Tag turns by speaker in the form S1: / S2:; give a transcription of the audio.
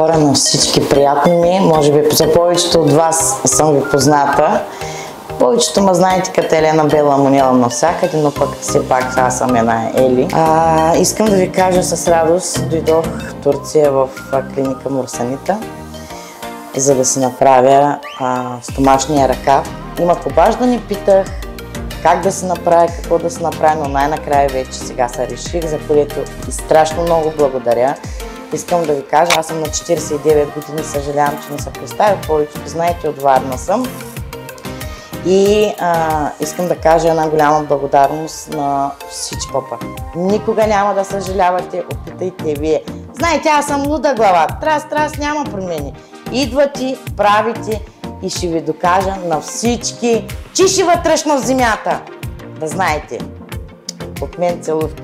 S1: хора, на всички приятно ми. Може би за повечето от вас съм ви позната. Повечето ме знаете като Елена Бела Монела навсякъде, но пък все пак аз съм една Ели. Искам да ви кажа с радост, дойдох в Турция в клиника Мурсанита, за да си направя стомашния ръкав. Имах обаждане, питах как да се направя, какво да се направя, но най-накрая вече сега се реших, за което и страшно много благодаря. Искам да ви кажа, аз съм на 49 години, съжалявам, че не се представя, повечето знаете, от Варна съм. И искам да кажа една голяма благодарност на всички папа. Никога няма да съжалявате, опитайте вие. Знаете, аз съм луда глава, трас, няма промени. Идвате, правите и ще ви докажа на всички, че ще вътрешно в земята. Да знаете, от мен целувки.